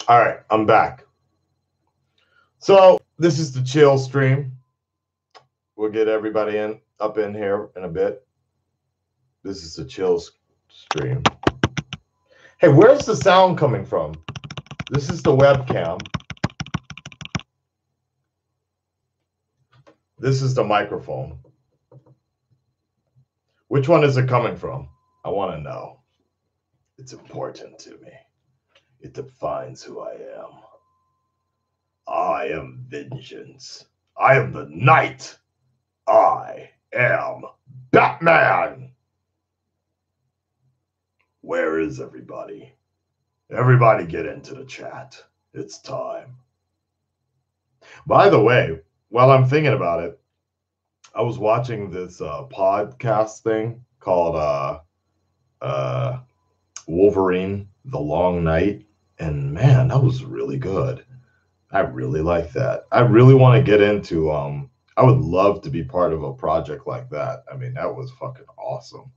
All right, I'm back. So this is the chill stream. We'll get everybody up in here in a bit. This is the chill stream. Hey, where's the sound coming from? This is the webcam. This is the microphone. Which one is it coming from? I want to know. It's important to me. It defines who I am. I am vengeance. I am the knight. I am Batman. Where is everybody? Everybody get into the chat. It's time. By the way, while I'm thinking about it, I was watching this podcast thing called Wolverine, The Long Night. And man, that was really good. I really like that. I really want to get into, I would love to be part of a project like that. I mean, that was fucking awesome.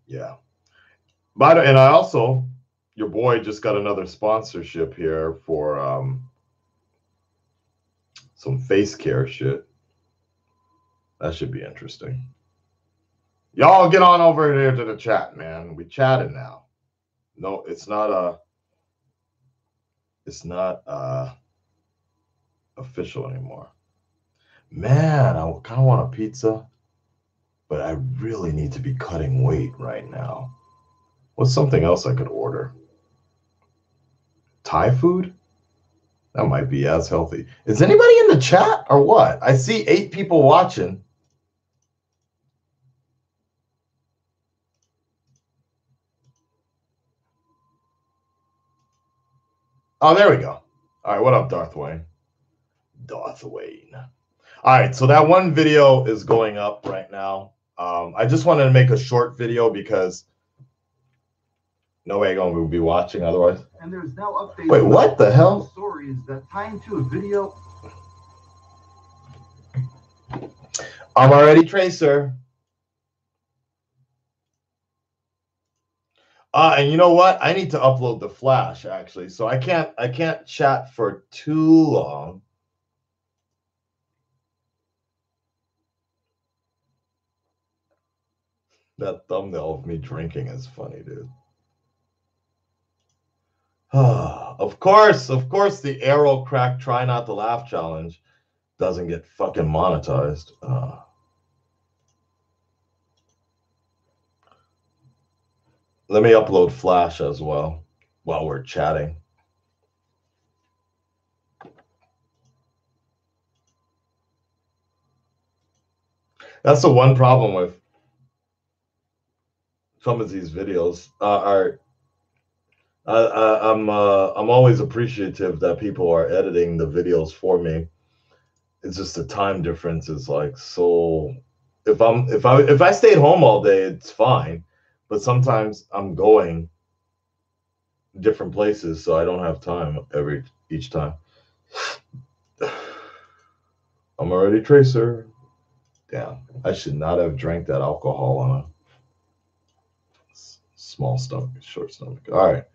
Yeah. And I also, your boy just got another sponsorship here for some face care shit. That should be interesting. Y'all get on over here to the chat, man. We chatting now. No, it's not official anymore. Man, I kind of want a pizza, but I really need to be cutting weight right now. What's something else I could order? Thai food? That might be as healthy. Is anybody in the chat or what? I see 8 people watching. Oh, there we go. All right, what up, Darth Wayne? Darth Wayne. All right, so that one video is going up right now. I just wanted to make a short video because no way going to be watching otherwise. And there's now updates. Wait, what the hell? Stories that tie into a video. I'm already Tracer. And you know what? I need to upload the Flash actually, so I can't chat for too long. That thumbnail of me drinking is funny, dude. Of course, the Arrow Crack Try Not to Laugh challenge doesn't get fucking monetized. Let me upload Flash as well while we're chatting. That's the one problem with some of these videos. I'm always appreciative that people are editing the videos for me. It's just the time difference is like so. If I stayed home all day, it's fine. But sometimes I'm going different places, so I don't have time each time. I'm already Tracer. Damn, I should not have drank that alcohol on a small stomach, short stomach. All right,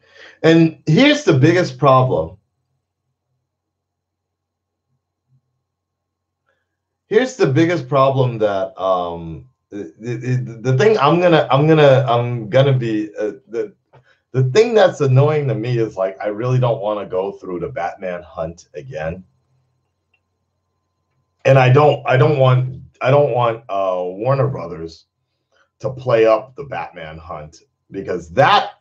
and here's the biggest problem. Here's the biggest problem that the thing I'm gonna be the thing that's annoying to me is like I really don't want to go through the Batman hunt again, and I don't want Warner Brothers to play up the Batman hunt because that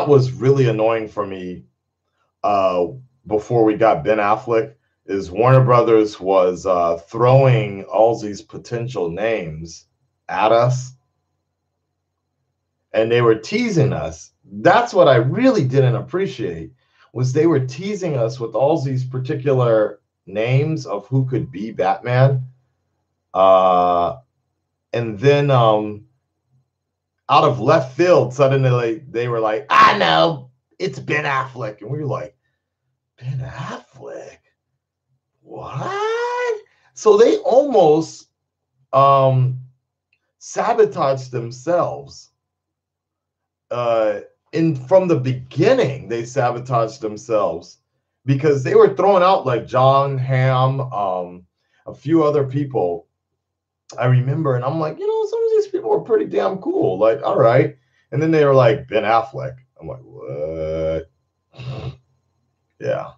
was really annoying for me before we got Ben Affleck. Is Warner Brothers was throwing all these potential names at us, and they were teasing us. That's what I really didn't appreciate, was they were teasing us with all these particular names of who could be Batman. And then out of left field, suddenly they were like, I know, it's Ben Affleck. And we were like, Ben Affleck? What? So they almost sabotaged themselves from the beginning, they sabotaged themselves because they were throwing out like John Hamm, a few other people. I remember, and I'm like, some of these people are pretty damn cool. Like, all right. And then they were like, Ben Affleck. I'm like, what? Yeah.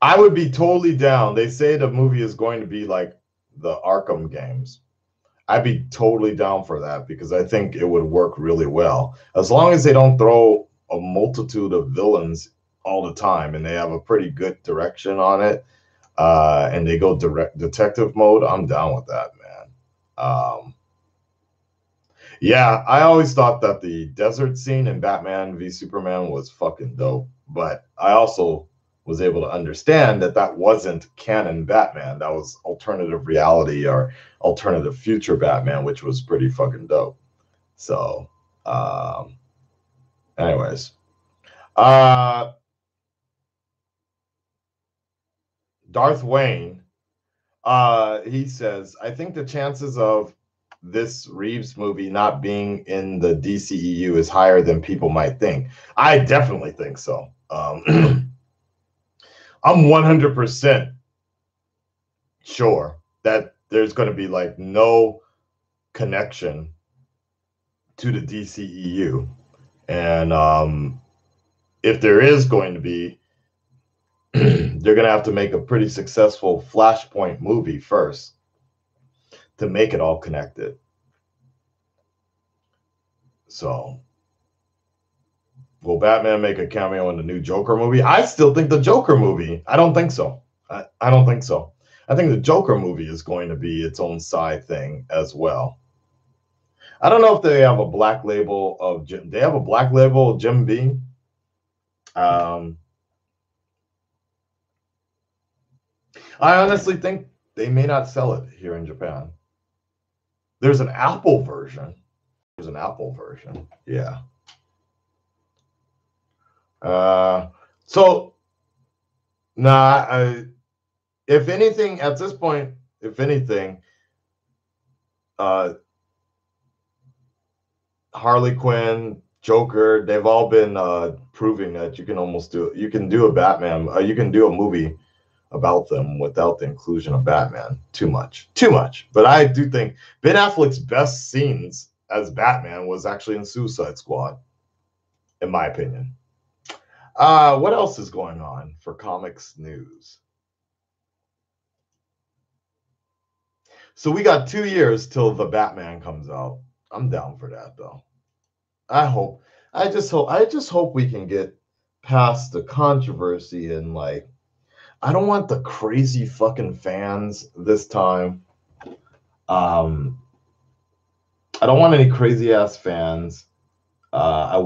I would be totally down. They say the movie is going to be like the Arkham games. I'd be totally down for that because I think it would work really well. As long as they don't throw a multitude of villains all the time and they have a pretty good direction on it, and they go direct detective mode, I'm down with that, man. Yeah, I always thought that the desert scene in Batman v Superman was fucking dope, but I also was able to understand that that wasn't canon Batman. That was alternative reality or alternative future Batman, which was pretty fucking dope. So, anyways, Darth Wayne, he says, I think the chances of this Reeves movie not being in the DCEU is higher than people might think. I definitely think so. I'm 100% sure that there's going to be like no connection to the DCEU. And if there is going to be, they're going to have to make a pretty successful Flashpoint movie first to make it all connected. So, will Batman make a cameo in the new Joker movie? I still think the Joker movie. I don't think so. I don't think so. I think the Joker movie is going to be its own side thing as well. I don't know if they have a black label of Jim. They have a black label of Jim Beam. I honestly think they may not sell it here in Japan. There's an Apple version. There's an Apple version. Yeah. So, nah, if anything, at this point, if anything, Harley Quinn, Joker, they've all been proving that you can almost do it. You can do a Batman, you can do a movie about them without the inclusion of Batman. Too much. But I do think Ben Affleck's best scenes as Batman was actually in Suicide Squad, in my opinion. What else is going on for comics news? So we got 2 years till the Batman comes out. I'm down for that though. I just hope we can get past the controversy and like, I don't want the crazy fucking fans this time. I don't want any crazy ass fans. I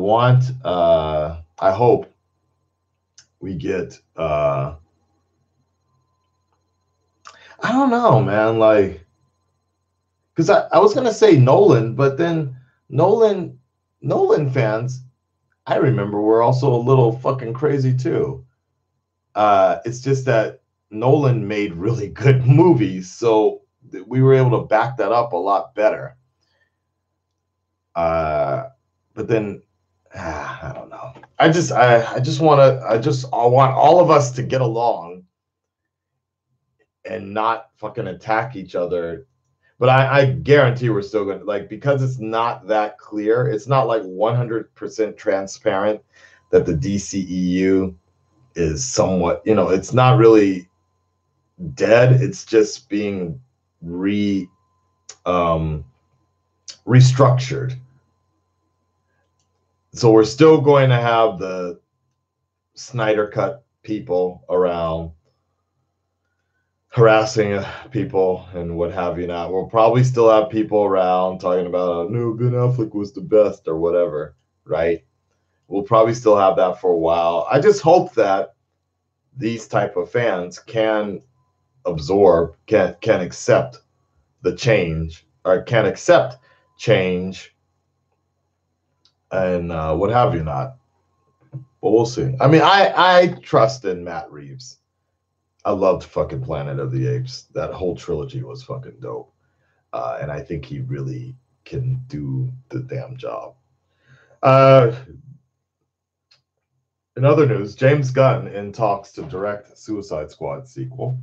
hope we get, I don't know, man, like, because I was going to say Nolan, but then Nolan fans, I remember, were also a little fucking crazy too. It's just that Nolan made really good movies, so we were able to back that up a lot better. But then, I don't know. I want all of us to get along and not fucking attack each other. But I guarantee we're still going to, like, because it's not that clear. It's not like 100% transparent that the DCEU is somewhat, it's not really dead. It's just being restructured. So we're still going to have the Snyder Cut people around harassing people and what have you not. We'll probably still have people around talking about, no, Ben Affleck was the best or whatever, right? We'll probably still have that for a while. I just hope that these type of fans can absorb, can accept the change, or can accept change and what have you not. But we'll see. I mean, I trust in Matt Reeves. I loved fucking Planet of the Apes. That whole trilogy was fucking dope. And I think he really can do the damn job. In other news, James Gunn in talks to direct Suicide Squad sequel.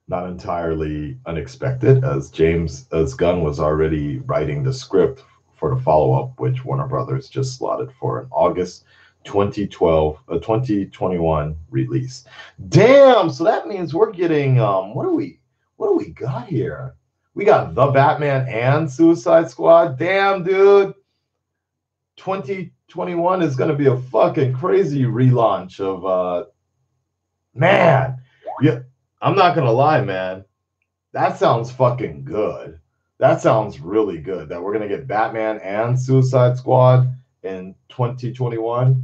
Not entirely unexpected, as Gunn was already writing the script for the follow-up, which Warner Brothers just slotted for an August 2021 release. Damn, so that means we're getting what do we got here? We got The Batman and Suicide Squad. Damn, dude. 2021 is going to be a fucking crazy relaunch of man. Yeah, I'm not going to lie, man. That sounds fucking good. That sounds really good that we're going to get Batman and Suicide Squad in 2021.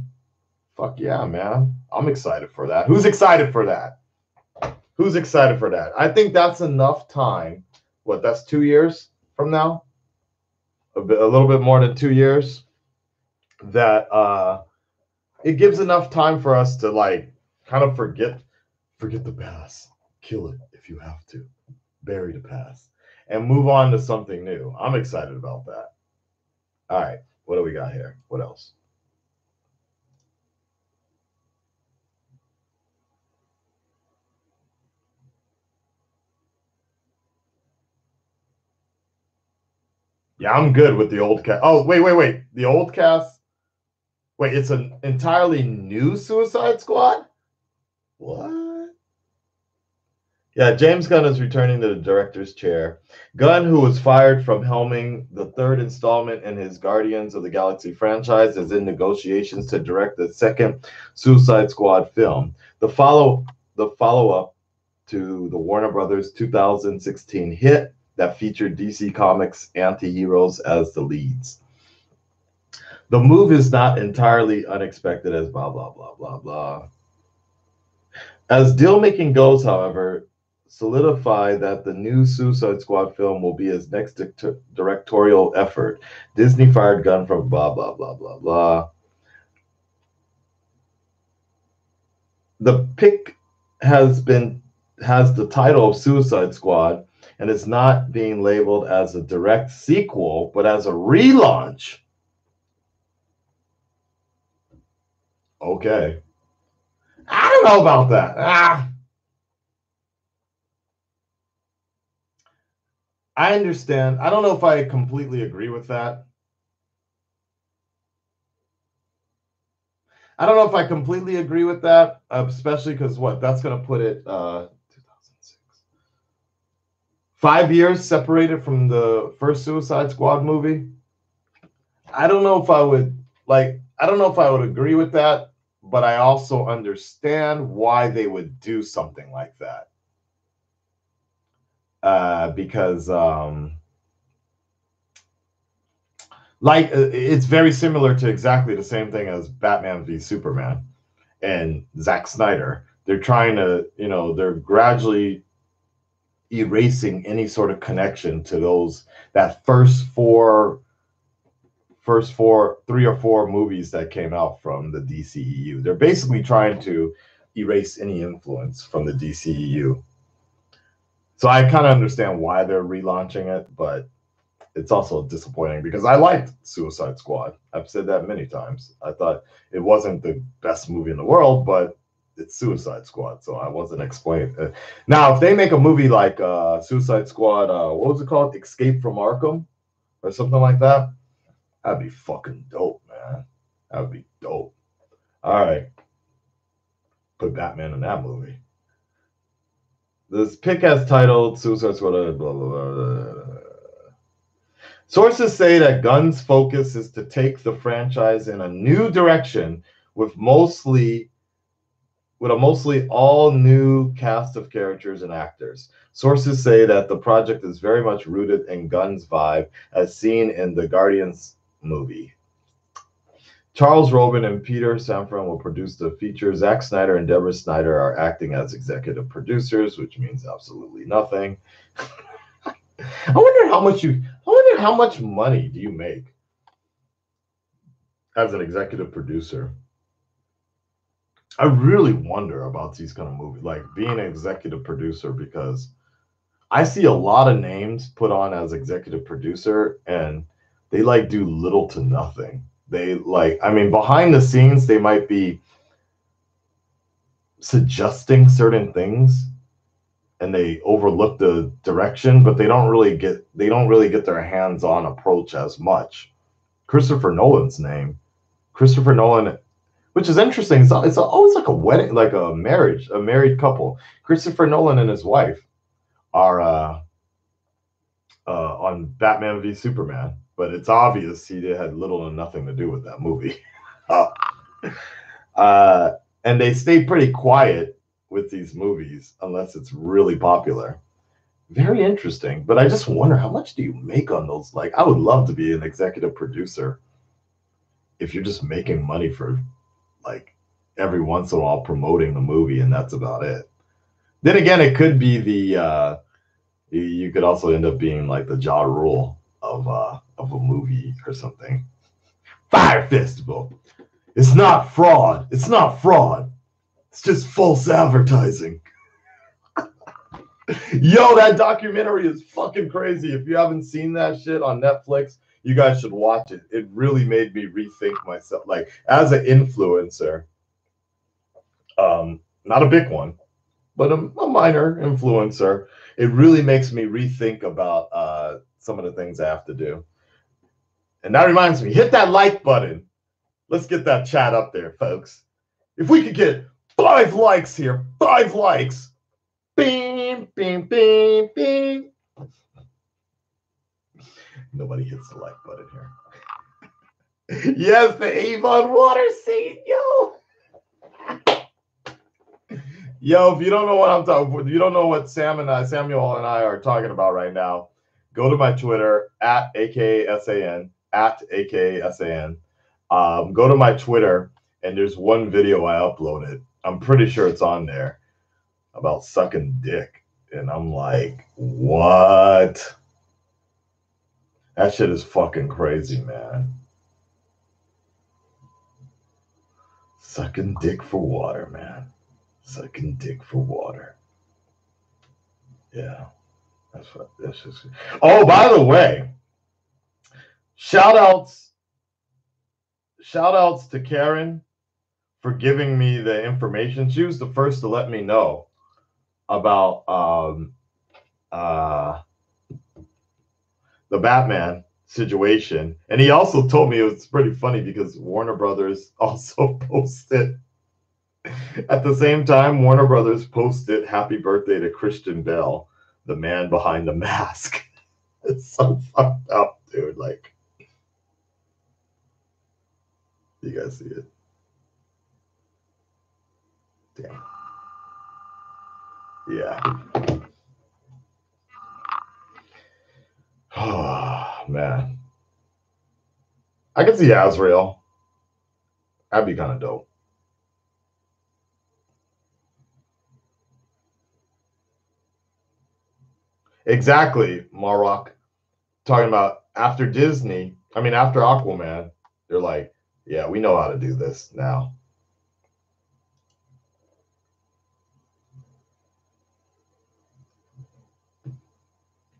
Fuck yeah, man. I'm excited for that. Who's excited for that? Who's excited for that? I think that's enough time. What, that's 2 years from now? A little bit more than 2 years. That it gives enough time for us to like kind of forget the past. Kill it if you have to. Bury the past. And move on to something new. I'm excited about that. All right. What do we got here? What else? Yeah, I'm good with the old cast. Oh, wait. The old cast? Wait, it's an entirely new Suicide Squad? What? Yeah, James Gunn is returning to the director's chair. Gunn, who was fired from helming the third installment in his Guardians of the Galaxy franchise, is in negotiations to direct the second Suicide Squad film. The follow-up to the Warner Brothers 2016 hit that featured DC Comics anti-heroes as the leads. The move is not entirely unexpected as blah, blah, blah, blah, blah. As deal-making goes, however, solidify that the new Suicide Squad film will be his next directorial effort. Disney fired Gunn from blah, blah, blah, blah, blah. The pick has the title of Suicide Squad, and it's not being labeled as a direct sequel, but as a relaunch. Okay. I don't know about that. I understand. I don't know if I completely agree with that. I don't know if I completely agree with that, especially because that's going to put it 2006. 5 years separated from the first Suicide Squad movie. I don't know if I would agree with that, but I also understand why they would do something like that. Because it's very similar to exactly the same thing as Batman v Superman and Zack Snyder. They're trying to, they're gradually erasing any sort of connection to that first three or four movies that came out from the DCEU. They're basically trying to erase any influence from the DCEU. So I kind of understand why they're relaunching it, but it's also disappointing because I liked Suicide Squad. I've said that many times. I thought it wasn't the best movie in the world, but it's Suicide Squad, so I wasn't explaining. Now, if they make a movie like Suicide Squad, what was it called? Escape from Arkham or something like that, that'd be fucking dope, man. That would be dope. All right. Put Batman in that movie. This pick has titled Suicide Squad, blah, blah, blah, blah. Sources say that Gunn's focus is to take the franchise in a new direction with a mostly all new cast of characters and actors. Sources say that the project is very much rooted in Gunn's vibe as seen in the Guardians movie. Charles Robin and Peter Safran will produce the feature. Zack Snyder and Deborah Snyder are acting as executive producers, which means absolutely nothing. I wonder how much money do you make as an executive producer? I really wonder about these kind of movies, like being an executive producer, because I see a lot of names put on as executive producer, and they like do little to nothing. They like, I mean, behind the scenes, they might be suggesting certain things and they overlook the direction, but they don't really get their hands-on approach as much. Christopher Nolan's name. Christopher Nolan, which is interesting. It's always like a wedding, like a married couple. Christopher Nolan and his wife are on Batman v Superman, but it's obvious he had little to nothing to do with that movie. And they stay pretty quiet with these movies unless it's really popular. Very interesting, but I just wonder, how much do you make on those? Like, I would love to be an executive producer if you're just making money for like every once in a while promoting the movie and that's about it. Then again, it could be the you could also end up being like the Ja Rule of a movie or something. Fire Festival. It's not fraud. It's not fraud. It's just false advertising. Yo, that documentary is fucking crazy. If you haven't seen that shit on Netflix, you guys should watch it. It really made me rethink myself. Like, as an influencer, not a big one, but a minor influencer, it really makes me rethink about some of the things I have to do. And that reminds me, hit that like button. Let's get that chat up there, folks. If we could get 5 likes here, 5 likes. Bing, bing, bing, bing. Nobody hits the like button here. Yes, the Avon water scene, yo. Yo, if you don't know what I'm talking about, if you don't know what Samuel and I are talking about right now, go to my Twitter at AKSAN, at AKSAN. Go to my Twitter, and there's one video I uploaded. I'm pretty sure it's on there about sucking dick. And I'm like, what? That shit is fucking crazy, man. Sucking dick for water, man. Sucking dick for water. Yeah. That's just. Oh, by the way, shout outs to Karen for giving me the information. She was the first to let me know about the Batman situation. And he also told me it was pretty funny because Warner Brothers also posted at the same time. Warner Brothers posted happy birthday to Christian Bale, the man behind the mask. It's so fucked up, dude. Like, you guys see it? Damn. Yeah. Oh, man. I could see Azrael. That'd be kind of dope. Exactly, Marok. Talking about after Disney, after Aquaman, they're like, yeah, we know how to do this now.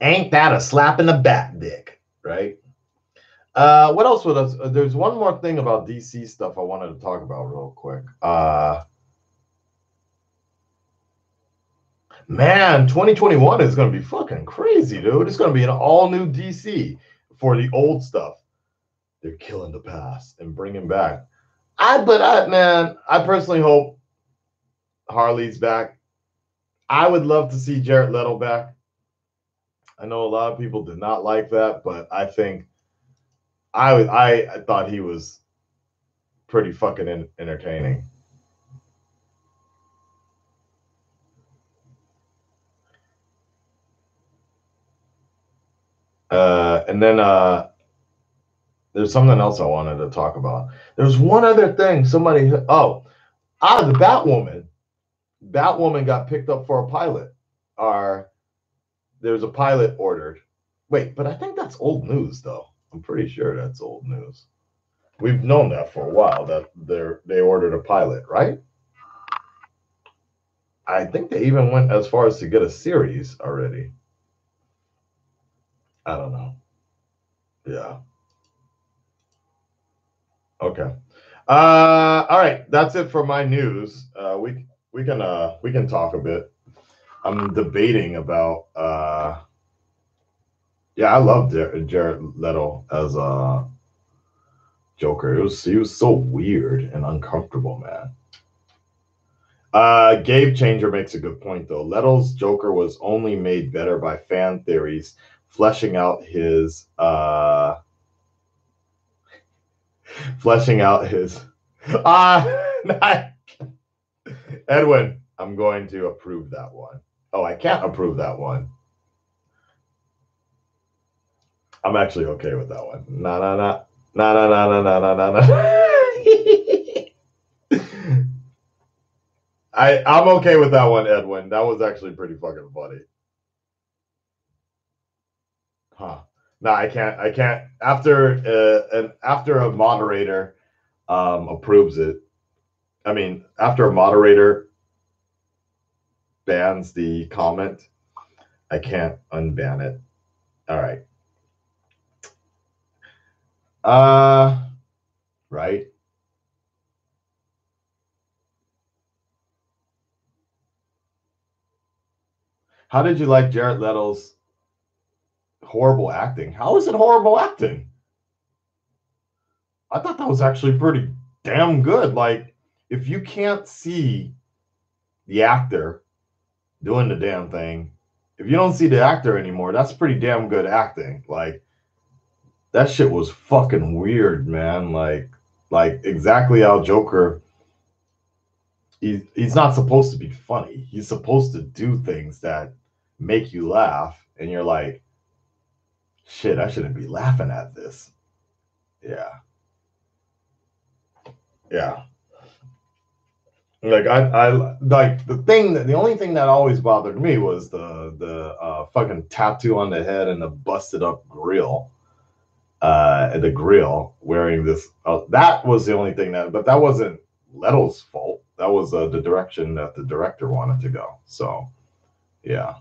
Ain't that a slap in the bat dick, right? What else with us? There's one more thing about DC stuff I wanted to talk about real quick. Man, 2021 is going to be fucking crazy, dude. It's going to be an all-new DC for the old stuff. They're killing the past and bringing back. Man, I personally hope Harley's back. I would love to see Jared Leto back. I know a lot of people did not like that, but I think I thought he was pretty fucking entertaining. And then there's something else I wanted to talk about. There's one other thing. The Batwoman. Batwoman got picked up for a pilot. There's a pilot ordered. Wait, but I think that's old news, though. I'm pretty sure that's old news. We've known that for a while, that they ordered a pilot, right? I think they even went as far as to get a series already. I don't know. Yeah. Okay. All right. That's it for my news. We can talk a bit. I'm debating about. Yeah, I love Jared Leto as a Joker. He was so weird and uncomfortable, man. Gabe Changer makes a good point though. Leto's Joker was only made better by fan theories, fleshing out his ah Edwin, I'm going to approve that one. Oh, I can't approve that one. I'm actually okay with that one. No, no, no. No, no, no, no, no, no, no. I'm okay with that one, Edwin. That was actually pretty fucking funny. Huh. No, I can't. I can't. After a moderator approves it. I mean, after a moderator bans the comment, I can't unban it. All right. Right. How did you like Jared Leto's horrible acting? How is it horrible acting? I thought that was actually pretty damn good. Like, if you can't see the actor doing the damn thing, if you don't see the actor anymore, that's pretty damn good acting. Like, that shit was fucking weird, man. Like exactly how Joker. He's not supposed to be funny. He's supposed to do things that make you laugh, and you're like, shit, I shouldn't be laughing at this. Yeah. Yeah. Like I like the only thing that always bothered me was the fucking tattoo on the head and the busted up grill. The grill wearing this. That was the only thing but that wasn't Leto's fault. That was the direction that the director wanted to go. So, yeah.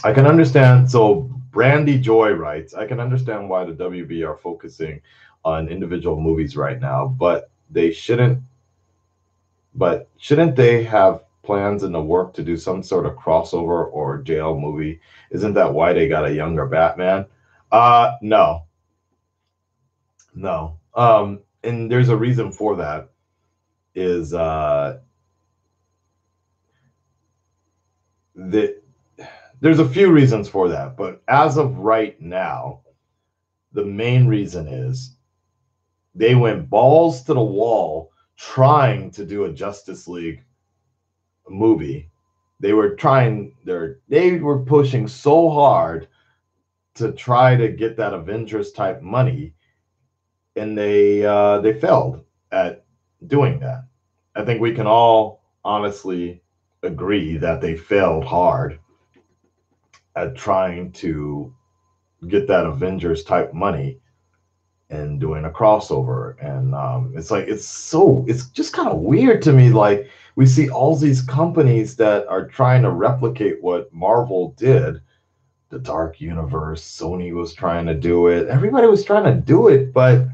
I can understand. So, Brandy Joy writes, I can understand why the WB are focusing on individual movies right now, but shouldn't they have plans in the work to do some sort of crossover or jail movie? Isn't that why they got a younger Batman? No. No. And there's a reason for that. Is there's a few reasons for that, but as of right now, the main reason is they went balls to the wall trying to do a Justice League movie. They were pushing so hard to try to get that Avengers type money, and they failed at doing that. I think we can all honestly agree that they failed hard at trying to get that Avengers type money and doing a crossover. And it's just kind of weird to me. Like, we see all these companies that are trying to replicate what Marvel did, the Dark Universe. Sony was trying to do it. Everybody was trying to do it, but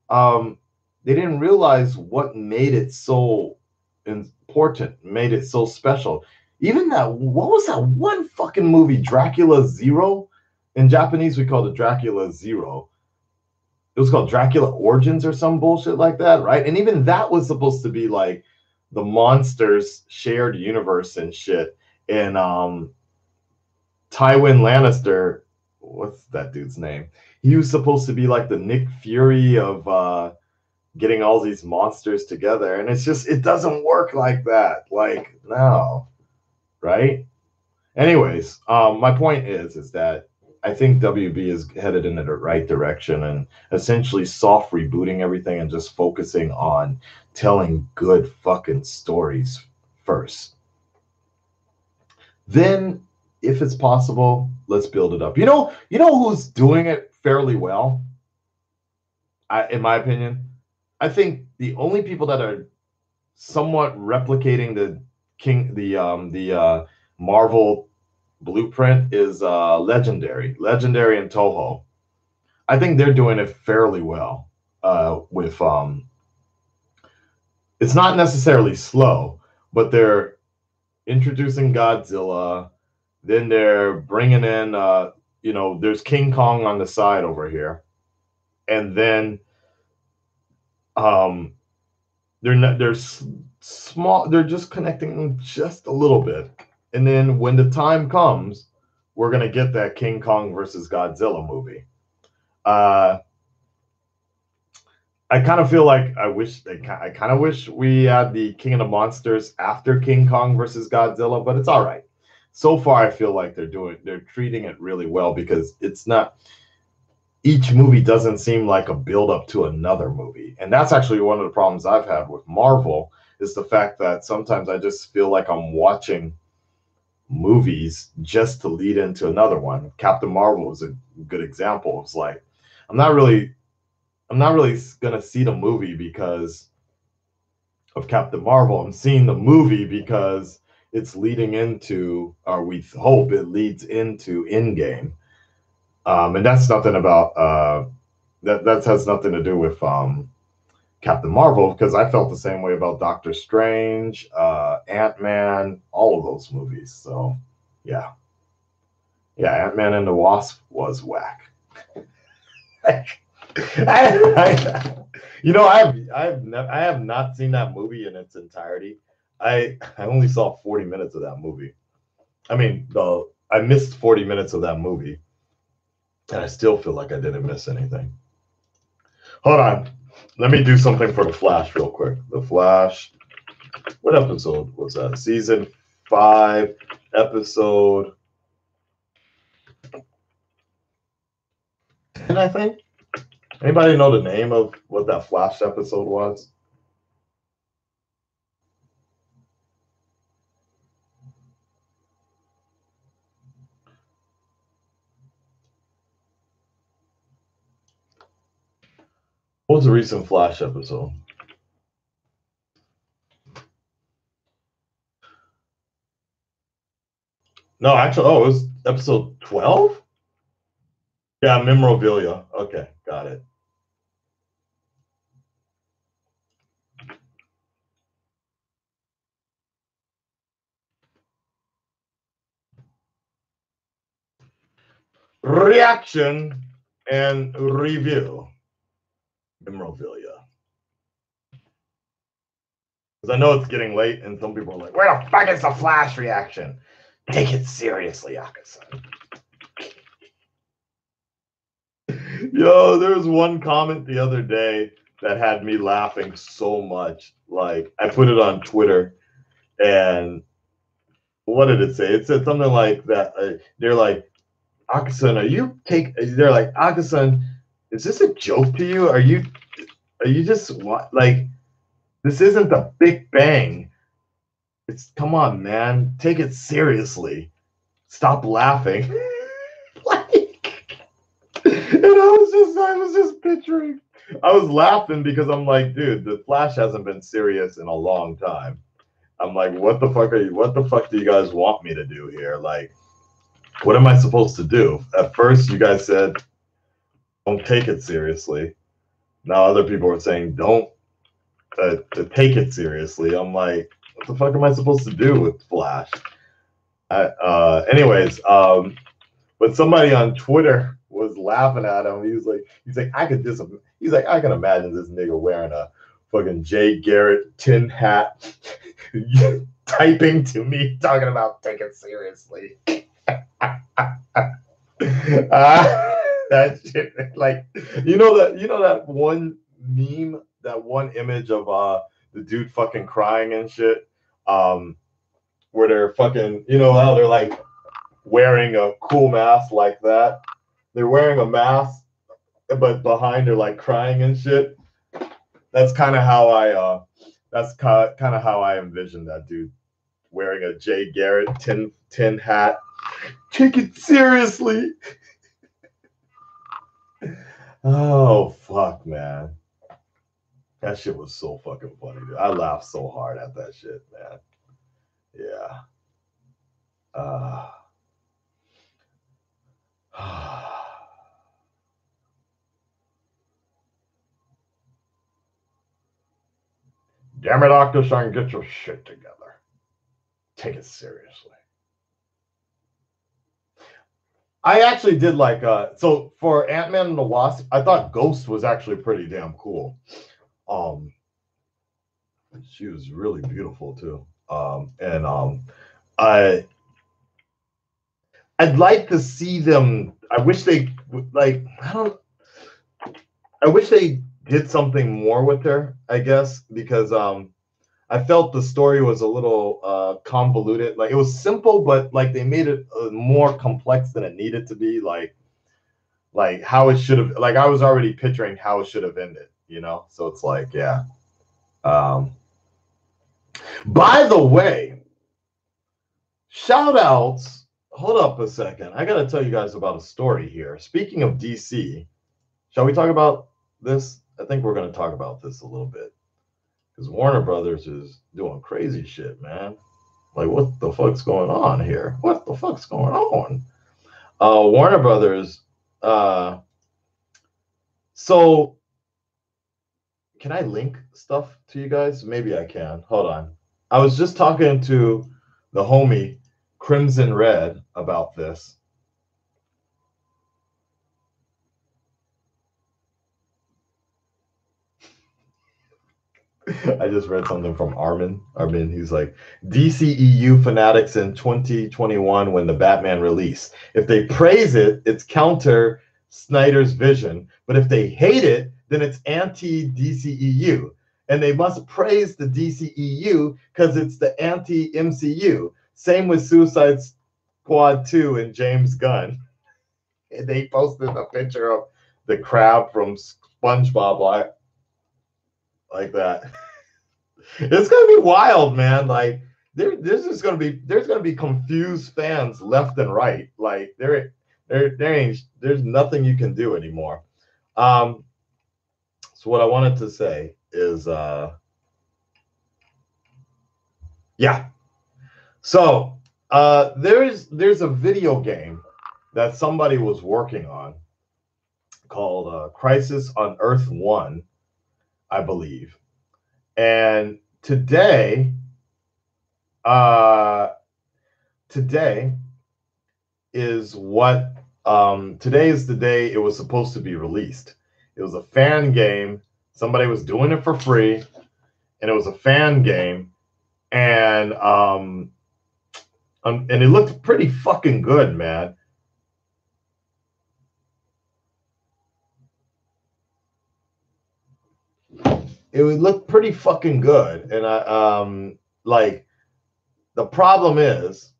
they didn't realize what made it so important, made it so special. Even what was that one fucking movie, Dracula Zero? In Japanese, we called it Dracula Zero. It was called Dracula Origins or some bullshit like that, right? And even that was supposed to be like the monsters shared universe and shit. And Tywin Lannister, what's that dude's name? He was supposed to be like the Nick Fury of getting all these monsters together. And it doesn't work like that. Like, no, right? Anyways, my point is that I think WB is headed in the right direction and essentially soft rebooting everything and just focusing on telling good fucking stories first. Then, if it's possible, let's build it up. You know who's doing it fairly well? In my opinion, I think the only people that are somewhat replicating the Marvel blueprint is Legendary and Toho. I think they're doing it fairly well with it's not necessarily slow, but they're introducing Godzilla, then they're bringing in there's King Kong on the side over here, and then they're small, they're just connecting them just a little bit, and then when the time comes, we're gonna get that King Kong versus Godzilla movie. I kind of feel like I kind of wish we had the King of the Monsters after King Kong versus Godzilla, but it's all right. So far, I feel like they're treating it really well, because it's not, each movie doesn't seem like a build up to another movie. And that's actually one of the problems I've had with Marvel, is the fact that sometimes I just feel like I'm watching movies just to lead into another one. Captain Marvel is a good example. It's like I'm not really gonna see the movie because of Captain Marvel. I'm seeing the movie because it's leading into, or we hope it leads into, Endgame. And that's nothing about that has nothing to do with Captain Marvel, because I felt the same way about Doctor Strange, Ant-Man, all of those movies. So yeah, Ant-Man and the Wasp was whack. I have not seen that movie in its entirety. I only saw 40 minutes of that movie. I mean, I missed 40 minutes of that movie, and I still feel like I didn't miss anything. Hold on, let me do something for The Flash real quick. The Flash, what episode was that? Season 5, episode 10, I think. Anybody know the name of what that Flash episode was? What was the recent Flash episode? No, actually, it was episode 12? Yeah, memorabilia. Okay, got it. Reaction and review. Memorabilia. Because I know it's getting late, and some people are like, where the fuck is the Flash reaction? Take it seriously, Akasan. Yo, there was one comment the other day that had me laughing so much. Like, I put it on Twitter, and what did it say? It said something like that. They're like, Akasan, they're like, Akasan, is this a joke to you? Are you just like, this isn't the Big Bang. Come on, man, take it seriously. Stop laughing. Like, and I was just picturing. I was laughing because I'm like, dude, the Flash hasn't been serious in a long time. I'm like, what the fuck do you guys want me to do here? Like, what am I supposed to do? At first, you guys said, don't take it seriously. Now other people are saying, don't take it seriously. I'm like, what the fuck am I supposed to do with Flash? Anyways, but somebody on Twitter was laughing at him. He's like, I can imagine this nigga wearing a fucking Jay Garrett tin hat, typing to me, talking about take it seriously. That shit, like, you know that one meme, that one image of the dude fucking crying and shit, where they're fucking, you know how they're like wearing a cool mask like that. They're wearing a mask, but behind they're like crying and shit. That's kind of how I envision that dude wearing a Jay Garrett tin hat. Take it seriously. Oh fuck, man. That shit was so fucking funny, dude. I laughed so hard at that shit, man. Yeah. Damn it, Akasan, get your shit together. Take it seriously. I actually did like so for Ant-Man and the Wasp, I thought Ghost was actually pretty damn cool. She was really beautiful too. I I'd like to see them. I wish they like. I wish they did something more with her. I guess because I felt the story was a little convoluted. Like it was simple, but like they made it more complex than it needed to be. Like how it should have. Like I was already picturing how it should have ended. You know. So it's like yeah. By the way, shout outs. Hold up a second. I got to tell you guys about a story here. Speaking of DC, shall we talk about this? I think we're going to talk about this a little bit because Warner Brothers is doing crazy shit, man. Like, what the fuck's going on here? What the fuck's going on? Warner Brothers. So, can I link stuff to you guys? Maybe I can. Hold on. I was just talking to the homie Crimson Red about this. I just read something from Armin. He's like, DCEU fanatics in 2021 when the Batman release. If they praise it, it's counter Snyder's vision. But if they hate it, then it's anti-DCEU. And they must praise the DCEU because it's the anti-MCU. Same with Suicide Squad 2 and James Gunn. And they posted a picture of the crab from SpongeBob like that. It's gonna be wild, man. Like there's gonna be confused fans left and right. Like there's nothing you can do anymore. So what I wanted to say is yeah. So there's a video game that somebody was working on called Crisis on Earth 1, I believe. And today is what today is the day it was supposed to be released. It was a fan game. Somebody was doing it for free, and it was a fan game, and it looked pretty fucking good, man. It would look pretty fucking good, and I like the problem is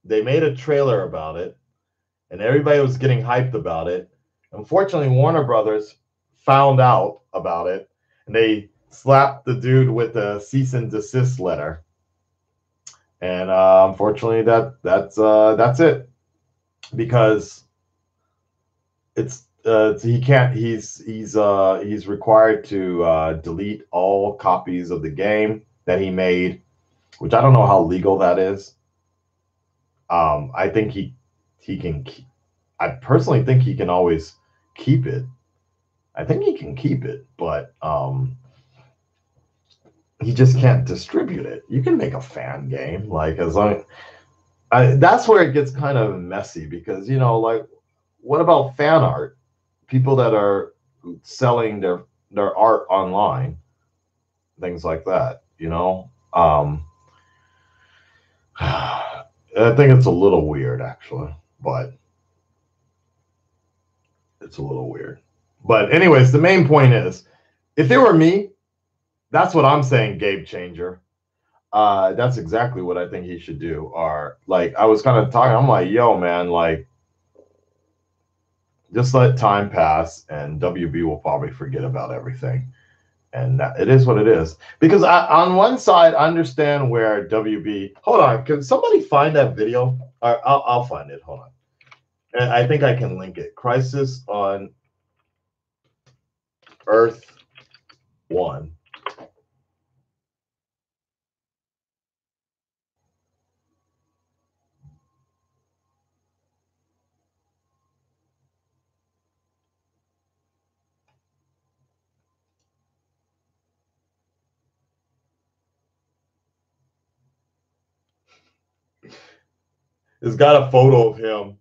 they made a trailer about it, and everybody was getting hyped about it. Unfortunately, Warner Brothers found out about it, and they slapped the dude with a cease and desist letter. And unfortunately, that's it, because he can't. He's required to delete all copies of the game that he made, which I don't know how legal that is. I think he can. I personally think he can always keep it. I think he can keep it, but he just can't distribute it. You can make a fan game, like as long. That's where it gets kind of messy because like, what about fan art? People that are selling their art online, things like that. I think it's a little weird, actually, but it's a little weird. But anyways, the main point is, if it were me, that's what I'm saying, Game Changer. That's exactly what I think he should do. Or like I was kind of talking, I'm like, yo, man, like just let time pass, and WB will probably forget about everything. And it is what it is. Because on one side, I understand where WB. Hold on, can somebody find that video? I'll find it. Hold on. And I think I can link it. Crisis on Earth 1. It's got a photo of him.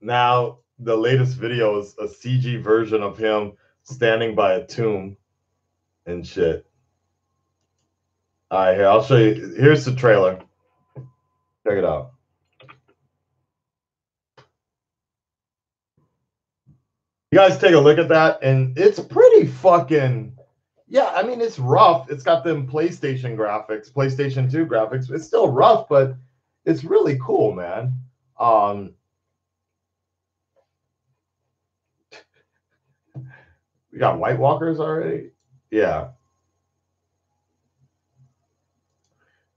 Now, the latest video is a CG version of him standing by a tomb and shit. All right, here, I'll show you. Here's the trailer. Check it out. You guys take a look at that, and it's pretty fucking, yeah, I mean, it's rough. It's got them PlayStation graphics, PlayStation 2 graphics. It's still rough, but it's really cool, man. We got White Walkers already? Yeah.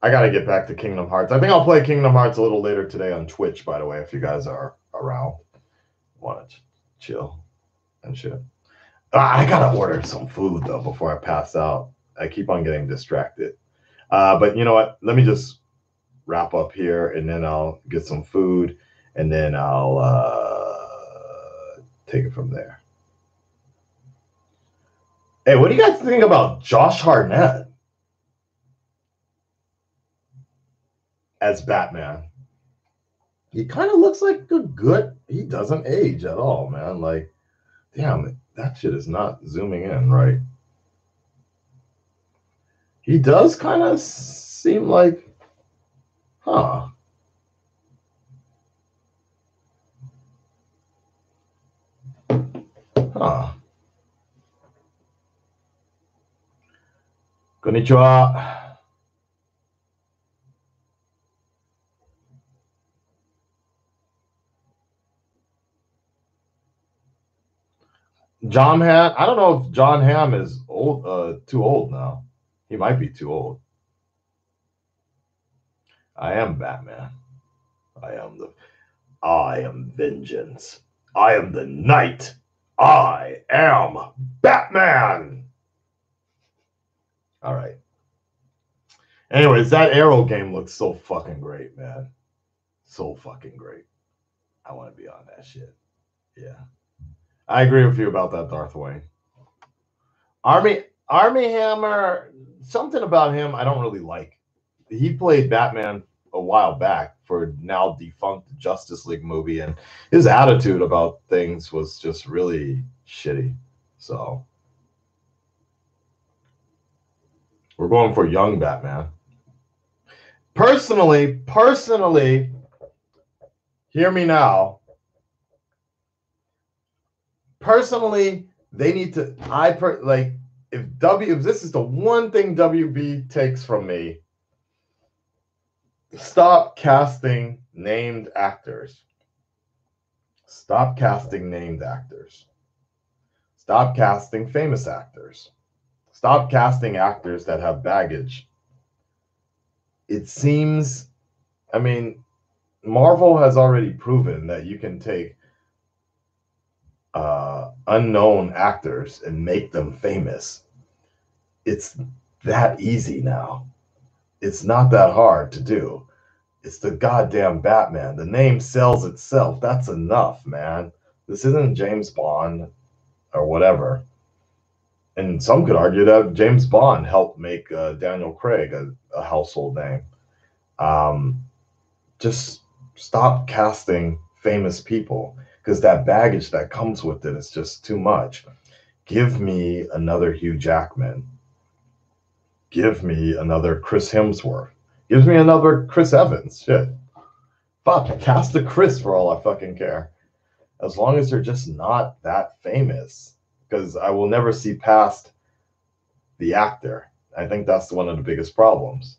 I got to get back to Kingdom Hearts. I think I'll play Kingdom Hearts a little later today on Twitch, by the way, if you guys are around. Want to chill and shit. I got to order some food, though, before I pass out. I keep on getting distracted. But you know what? Let me just wrap up here, and then I'll get some food, and then I'll take it from there. Hey, what do you guys think about Josh Hartnett as Batman? He kind of looks like a good, he doesn't age at all, man. Like, damn, that shit is not zooming in right. He does kind of seem like, huh. Huh. Konnichiwa. John Hamm. I don't know if John Hamm is old, too old now. He might be too old. I am Batman. I am vengeance. I am the knight. I am Batman. All right. Anyways, that Arrow game looks so fucking great, man. So fucking great. I want to be on that shit. Yeah. I agree with you about that, Darth Wayne. Army Hammer, something about him I don't really like. He played Batman a while back for now defunct Justice League movie, and his attitude about things was just really shitty. So we're going for young Batman. Personally, hear me now. Personally, they need to. If this is the one thing WB takes from me, stop casting named actors. Stop casting named actors. Stop casting famous actors. Stop casting actors that have baggage. It seems, I mean, Marvel has already proven that you can take unknown actors and make them famous. It's that easy now. It's not that hard to do. It's the goddamn Batman. The name sells itself. That's enough, man. This isn't James Bond or whatever. And some could argue that James Bond helped make Daniel Craig a household name. Just stop casting famous people, because that baggage that comes with it is just too much. Give me another Hugh Jackman. Give me another Chris Hemsworth. Give me another Chris Evans. Shit. Fuck, cast a Chris for all I fucking care. As long as they're just not that famous. Because I will never see past the actor. I think that's one of the biggest problems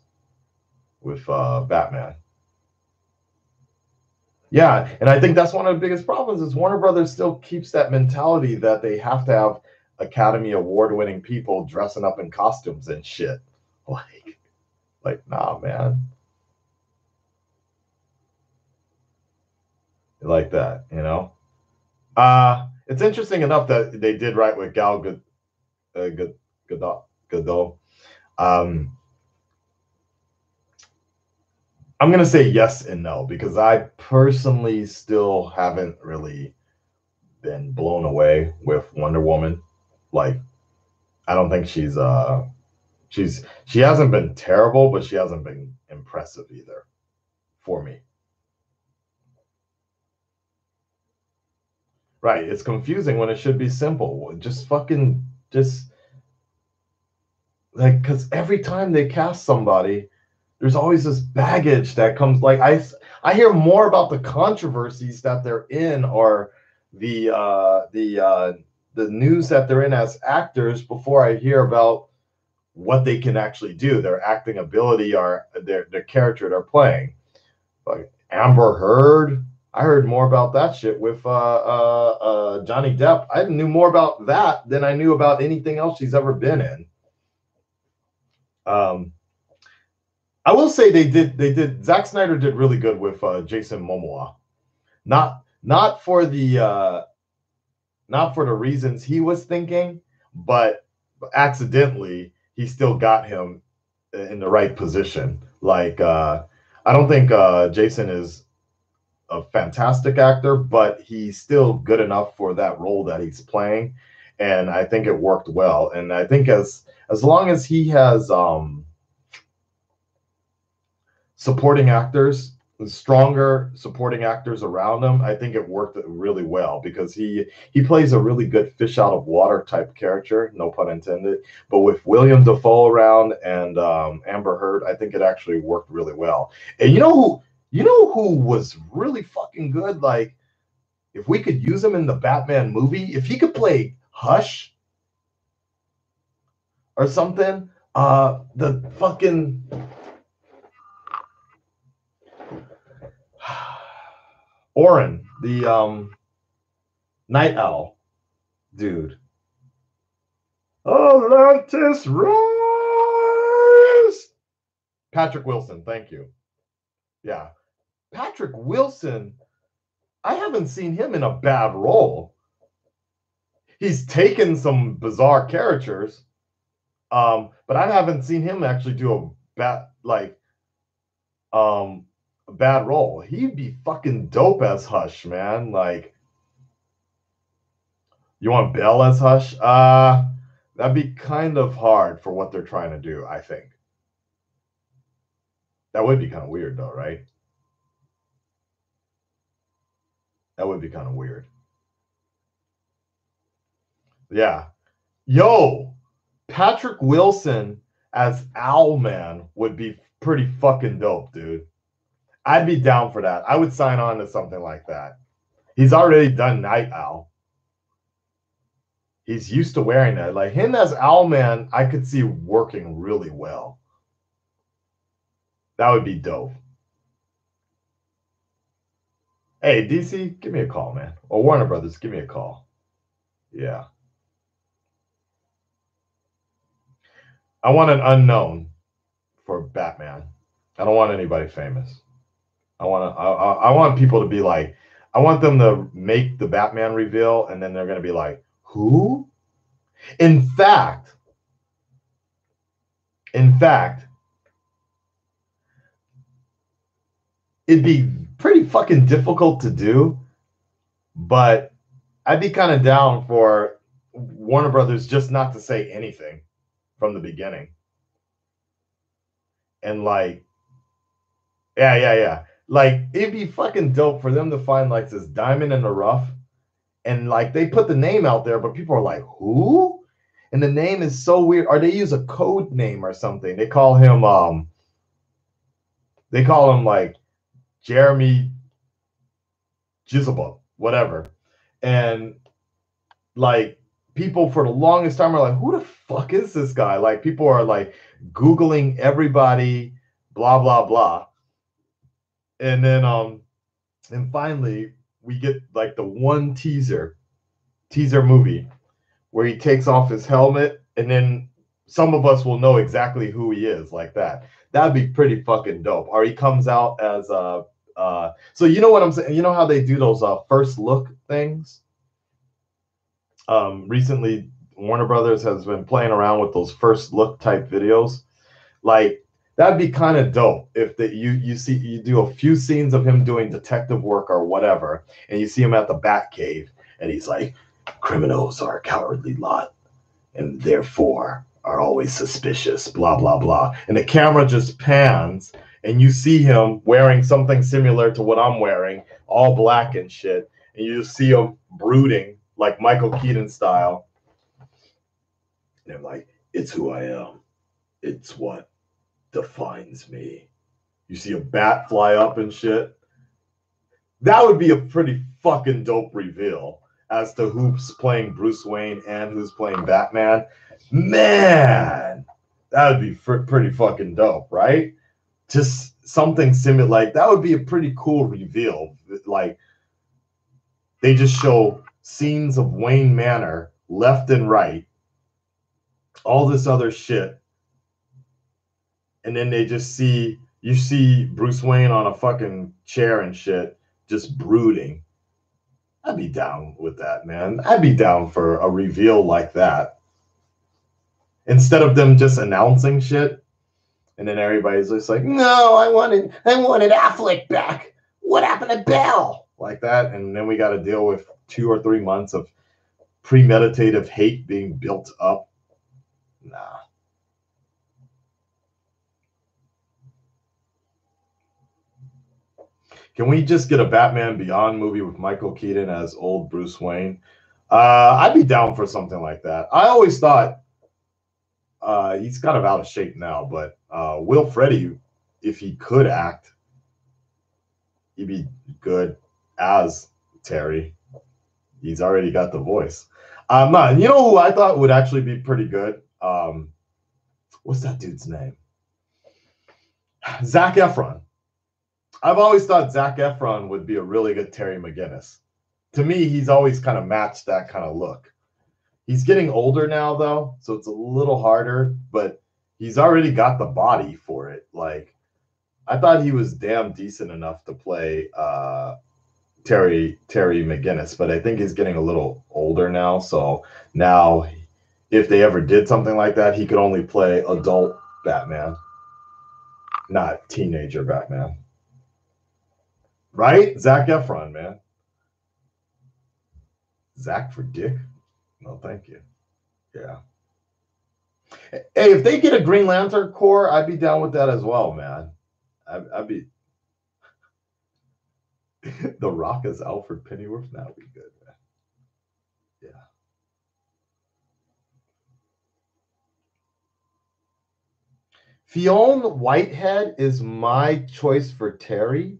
with Batman. Yeah, and I think that's one of the biggest problems is Warner Brothers still keeps that mentality that they have to have Academy Award-winning people dressing up in costumes and shit. Like, nah, man. Like that, you know? It's interesting enough that they did right with Gal Gadot. I'm going to say yes and no, because I personally still haven't really been blown away with Wonder Woman. Like, I don't think she hasn't been terrible, but she hasn't been impressive either. for me. Right. It's confusing when it should be simple. Just fucking just like, because every time they cast somebody, there's always this baggage that comes. Like I hear more about the controversies that they're in, or the news that they're in as actors, before I hear about what they can actually do, their acting ability, or their character they're playing. Like Amber Heard, I heard more about that shit with Johnny Depp. I knew more about that than I knew about anything else she's ever been in. I will say they did. Zack Snyder did really good with Jason Momoa. Not for the reasons he was thinking, but accidentally he still got him in the right position. Like I don't think Jason is a fantastic actor, but he's still good enough for that role that he's playing, and I think it worked well. And I think as long as he has supporting actors, stronger supporting actors around him, I think it worked really well, because he plays a really good fish out of water type character, no pun intended. But with William Dafoe around and Amber Heard, I think it actually worked really well. And you know who was really fucking good? Like, if we could use him in the Batman movie, if he could play Hush or something, the fucking Orin, the Night Owl dude. Atlantis rise. Patrick Wilson, thank you. Yeah, Patrick Wilson. I haven't seen him in a bad role. He's taken some bizarre characters, but I haven't seen him actually do a bad role. He'd be fucking dope as Hush, man. Like, you want Belle as Hush? That'd be kind of hard for what they're trying to do, I think. That would be kind of weird, though, right? That would be kind of weird. Yeah. Yo, Patrick Wilson as Owlman would be pretty fucking dope, dude. I'd be down for that. I would sign on to something like that. He's already done Night Owl. He's used to wearing that. Like, him as Owlman, I could see working really well. That would be dope. Hey, DC, give me a call, man. Or Warner Brothers, give me a call. Yeah. I want an unknown for Batman. I don't want anybody famous. I want people to be like, I want them to make the Batman reveal, and then they're going to be like, who? In fact, it'd be pretty fucking difficult to do, but I'd be kind of down for Warner Brothers just not to say anything from the beginning. And like, yeah. Like, it'd be fucking dope for them to find like this diamond in the rough, and like they put the name out there, but people are like, who? And the name is so weird. Or they use a code name or something. They call him like Jeremy Jizabot, whatever. And like, people for the longest time are like, who the fuck is this guy? Like, people are like Googling everybody, blah, blah, blah. And then and finally we get like the one teaser movie where he takes off his helmet, and then some of us will know exactly who he is, like that. That'd be pretty fucking dope. Or he comes out as so you know what I'm saying? You know how they do those first look things? Recently Warner Brothers has been playing around with those first look type videos. Like, that'd be kind of dope if you do a few scenes of him doing detective work or whatever, and you see him at the Batcave, and he's like, criminals are a cowardly lot, and therefore are always suspicious, blah, blah, blah. And the camera just pans, and you see him wearing something similar to what I'm wearing, all black and shit, and you just see him brooding like Michael Keaton style. And I'm like, it's who I am. It's what defines me. You see a bat fly up and shit. That would be a pretty fucking dope reveal as to who's playing Bruce Wayne and who's playing Batman. Man, that would be pretty fucking dope, right? Just something similar. Like, that would be a pretty cool reveal. Like, they just show scenes of Wayne Manor left and right, all this other shit, and then they just see, you see Bruce Wayne on a fucking chair and shit, just brooding. I'd be down with that, man. I'd be down for a reveal like that. Instead of them just announcing shit, and then everybody's just like, no, I wanted Affleck back. What happened to Bell? Like that, and then we got to deal with 2 or 3 months of premeditative hate being built up. Nah. Can we just get a Batman Beyond movie with Michael Keaton as old Bruce Wayne? I'd be down for something like that. I always thought he's kind of out of shape now, but Will Freddy, if he could act, he'd be good as Terry. He's already got the voice. You know who I thought would actually be pretty good? What's that dude's name? Zac Efron. I've always thought Zac Efron would be a really good Terry McGinnis. To me, he's always kind of matched that kind of look. He's getting older now, though, so it's a little harder, but he's already got the body for it. Like, I thought he was damn decent enough to play Terry McGinnis, but I think he's getting a little older now. So now, if they ever did something like that, he could only play adult Batman, not teenager Batman. Right? Zac Efron, man. Zach for dick? No, thank you. Yeah. Hey, if they get a Green Lantern Corps, I'd be down with that as well, man. I'd be... The Rock as Alfred Pennyworth? That would be good, man. Yeah. Fionn Whitehead is my choice for Terry.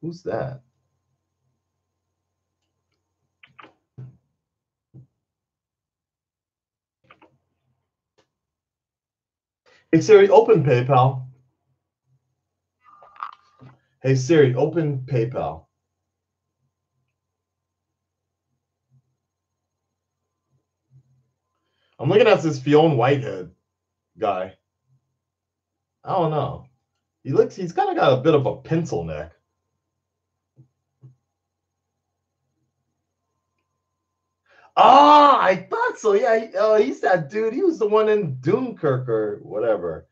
Who's that? Hey Siri, open PayPal. Hey Siri, open PayPal. I'm looking at this Fionn Whitehead guy. I don't know. He's kind of got a bit of a pencil neck. Ah, I thought so. Yeah, he's that dude. He was the one in Dunkirk or whatever.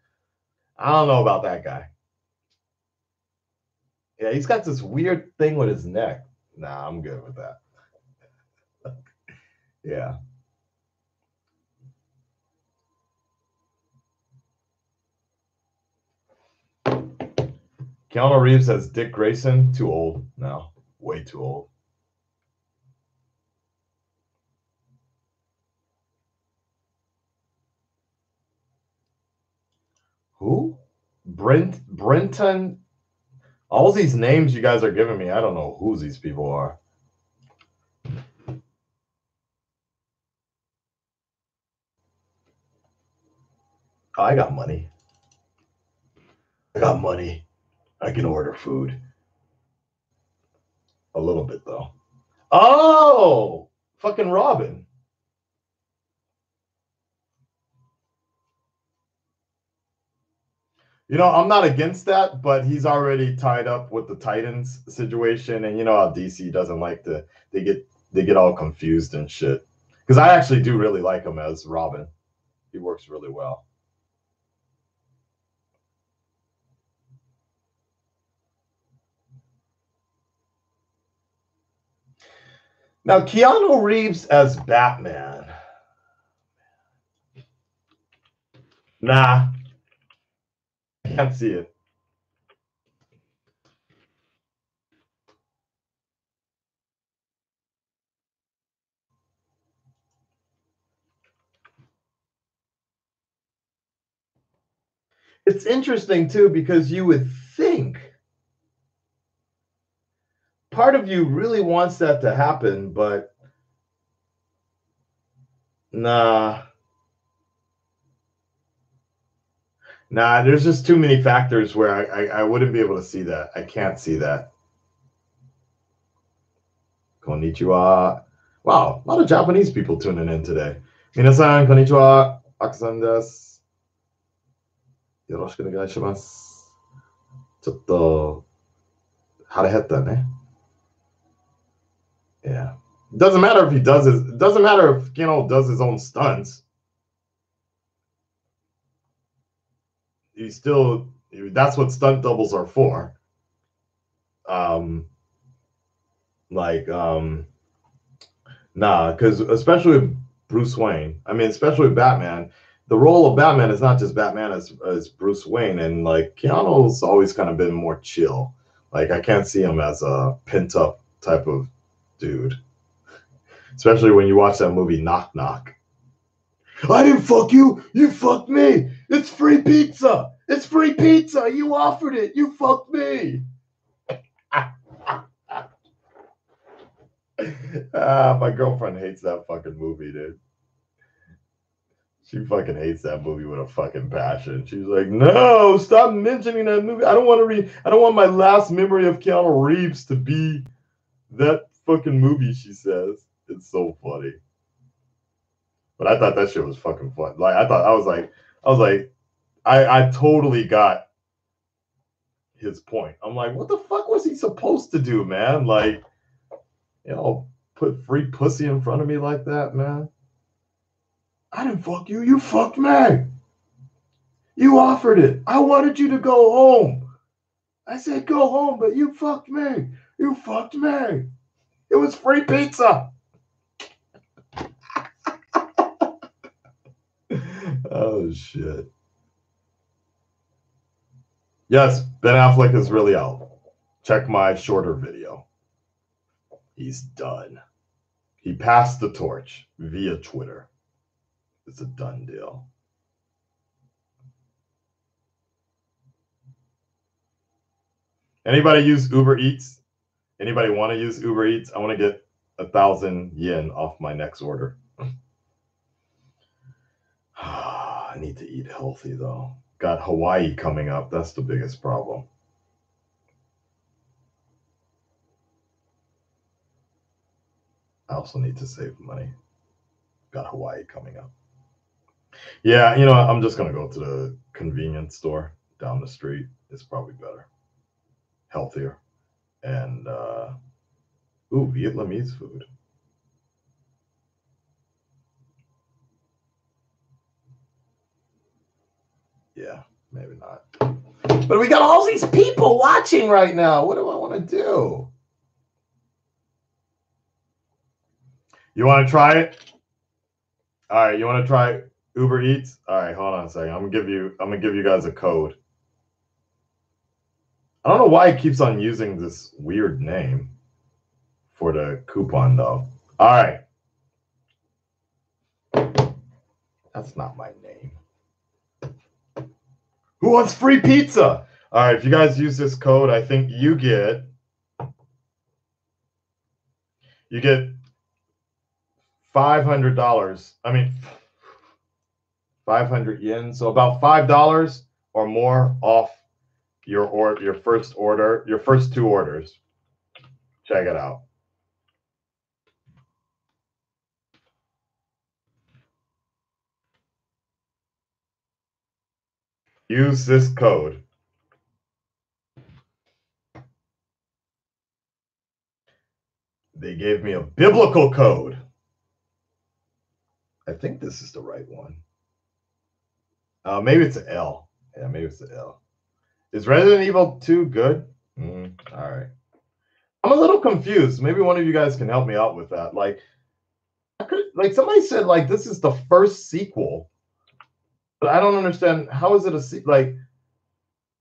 I don't know about that guy. Yeah, he's got this weird thing with his neck. Nah, I'm good with that. Yeah. Keanu Reeves as Dick Grayson. Too old now. Way too old. Who? Brenton. All these names you guys are giving me, I don't know who these people are. Oh, I got money. I got money. I can order food. A little bit, though. Oh! Fucking Robin. You know, I'm not against that, but he's already tied up with the Titans situation, and you know how DC doesn't like to, they get all confused and shit. Because I actually do really like him as Robin. He works really well. Now, Keanu Reeves as Batman. Nah. I can't see it. It's interesting too, because you would think part of you really wants that to happen, but nah. Nah, there's just too many factors where I wouldn't be able to see that. I can't see that. Konnichiwa. Wow, a lot of Japanese people tuning in today. Minasan, konnichiwa. Akasan desu. よろしくお願いします。ちょっと腹減ったね。Yeah. Doesn't matter if he does his. Doesn't matter if does his own stunts. He still. That's what stunt doubles are for. Nah, because especially with Bruce Wayne. I mean, especially with Batman. The role of Batman is not just Batman as Bruce Wayne, and like Keanu's always kind of been more chill. Like I can't see him as a pent up type of dude. Especially when you watch that movie Knock Knock. I didn't fuck you. You fucked me. It's free pizza. It's free pizza. You offered it. You fucked me. My girlfriend hates that fucking movie, dude. She fucking hates that movie with a fucking passion. She's like, no, stop mentioning that movie. I don't want my last memory of Keanu Reeves to be that fucking movie, she says. It's so funny. But I thought that shit was fucking fun. Like I totally got his point. I'm like, what the fuck was he supposed to do, man? Like, put free pussy in front of me like that, man. I didn't fuck you. You fucked me. You offered it. I wanted you to go home. I said go home, but you fucked me. You fucked me. It was free pizza. Oh, shit. Yes, Ben Affleck is really out. Check my shorter video. He's done. He passed the torch via Twitter. It's a done deal. Anybody use Uber Eats? Anybody want to use Uber Eats? I want to get 1,000 yen off my next order. I need to eat healthy, though. Got Hawaii coming up. That's the biggest problem. I also need to save money. Got Hawaii coming up. Yeah, I'm just going to go to the convenience store down the street. It's probably better. Healthier. And, Vietnamese food. Yeah, maybe not. But we got all these people watching right now. What do I want to do? You want to try it? All right, you want to try Uber Eats? All right, hold on a second. I'm gonna give you guys a code. I don't know why it keeps on using this weird name for the coupon though. All right. That's not my name. Who wants free pizza? All right, if you guys use this code, I think you get $500. I mean, 500 yen. So about $5 or more off your first order, your first 2 orders. Check it out. Use this code. They gave me a biblical code. I think this is the right one. Maybe it's an L. Yeah, maybe it's an L. Is Resident Evil 2 good? All right. I'm a little confused. Maybe one of you guys can help me out with that. Like somebody said, like, this is the first sequel. But I don't understand. How is it a sequel? Like,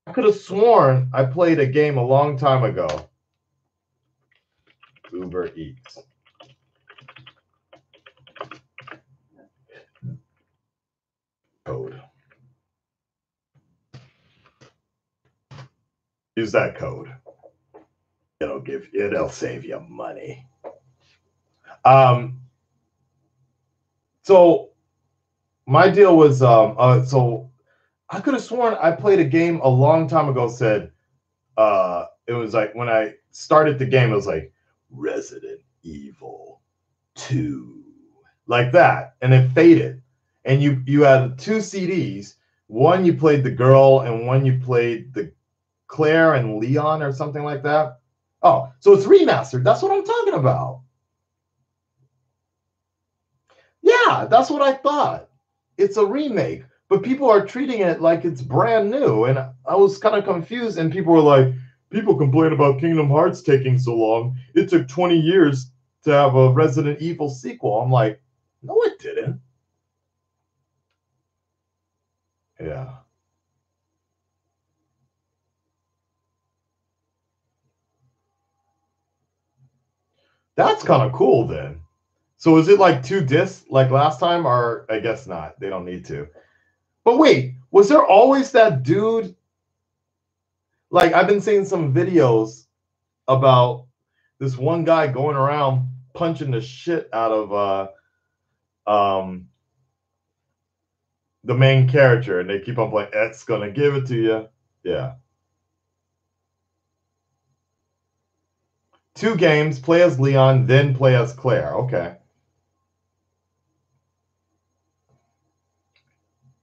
I could have sworn I played a game a long time ago. Uber Eats. Code. Use that code. It'll save you money. So my deal was so I could have sworn I played a game a long time ago. Said it was like when I started the game, it was like Resident Evil 2, like that, and it faded. And you had 2 CDs. One you played the girl, and one you played the Claire and Leon or something like that. Oh, so it's remastered. That's what I'm talking about. Yeah, that's what I thought. It's a remake, but people are treating it like it's brand new. And I was kind of confused, and people were like, people complain about Kingdom Hearts taking so long. It took 20 years to have a Resident Evil sequel. I'm like, no, it didn't. Yeah. That's kind of cool then. So is it like 2 discs like last time, or I guess not? They don't need to. But wait, was there always that dude? Like I've been seeing some videos about this one guy going around punching the shit out of the main character, and they keep on playing. It's gonna give it to you. Yeah. 2 games, play as Leon, then play as Claire. Okay.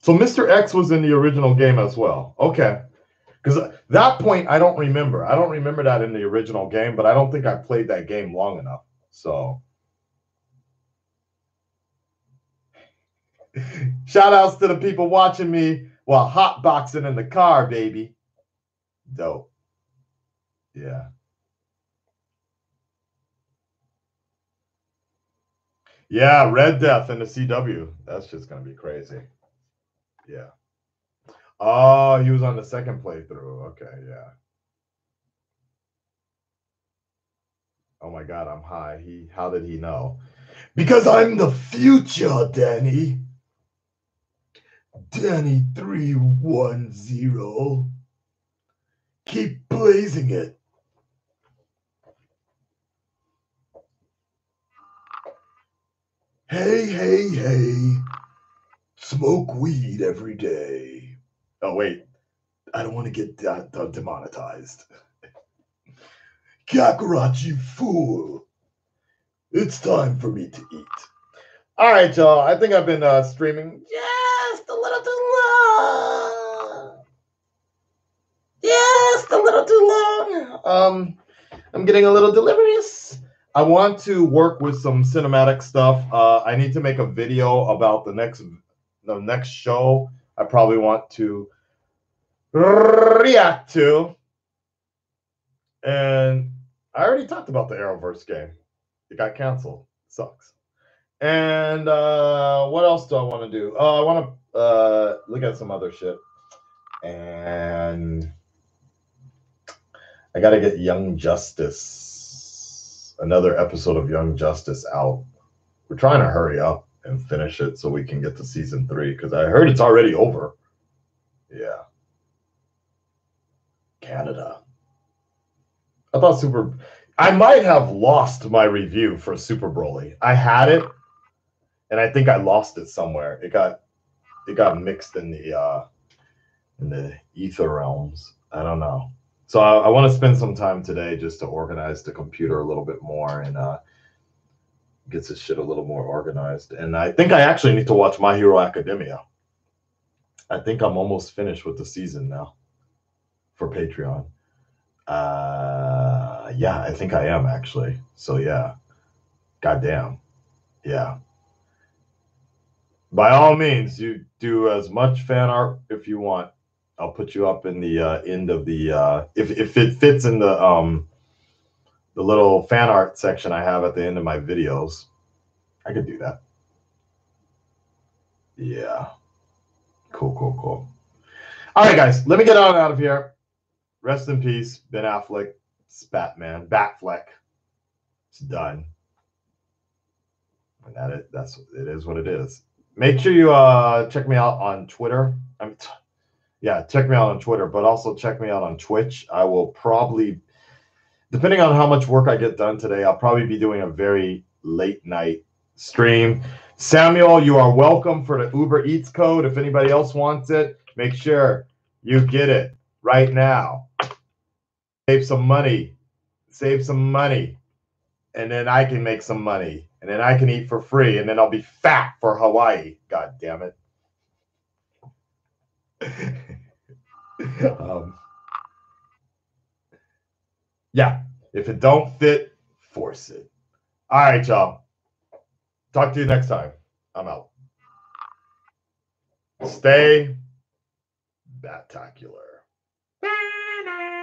So Mr. X was in the original game as well. Okay. Because that point, I don't remember. I don't remember that in the original game, but I don't think I played that game long enough. So, shout outs to the people watching me while hotboxing in the car, baby. Dope. Yeah. Yeah, Red Death in the CW. That's just going to be crazy. Yeah. Oh, he was on the second playthrough. Okay, yeah. Oh my God, I'm high. How did he know? Because I'm the future, Danny. Danny 310. Keep blazing it. Hey, hey, hey. Smoke weed every day. Oh, wait. I don't want to get demonetized. Kakarot, you fool. It's time for me to eat. All right, y'all. I think I've been streaming just a little too long. Just a little too long. I'm getting a little delirious. I want to work with some cinematic stuff. I need to make a video about the next show I probably want to react to. And I already talked about the Arrowverse game. It got canceled. Sucks. And what else do I want to do? I want to look at some other shit. And I got to get Young Justice, another episode of Young Justice out. We're trying to hurry up and finish it so we can get to season 3, because I heard it's already over. Yeah. Canada. I thought I might have lost my review for Super Broly. I had it, and I think I lost it somewhere. It got mixed in the ether realms. I don't know. So I want to spend some time today just to organize the computer a little bit more and get this shit a little more organized. And I think I actually need to watch My Hero Academia. I think I'm almost finished with the season now for Patreon. Yeah, I think I am actually. So yeah, goddamn, yeah. By all means, you do as much fan art if you want. I'll put you up in the end of the if it fits in the little fan art section I have at the end of my videos. I could do that. Yeah. Cool. All right, guys, let me get on out of here. Rest in peace, Ben Affleck. It's Batman. Batfleck. It's done. And it is what it is. Make sure you check me out on Twitter. Yeah, check me out on Twitter, but also check me out on Twitch. I will probably, depending on how much work I get done today, I'll probably be doing a very late night stream. Samuel, you are welcome for the Uber Eats code. If anybody else wants it, make sure you get it right now. Save some money. Save some money. And then I can make some money. And then I can eat for free. And then I'll be fat for Hawaii. God damn it. Yeah, if it don't fit, force it. All right, y'all. Talk to you next time. I'm out. Stay bat-tacular.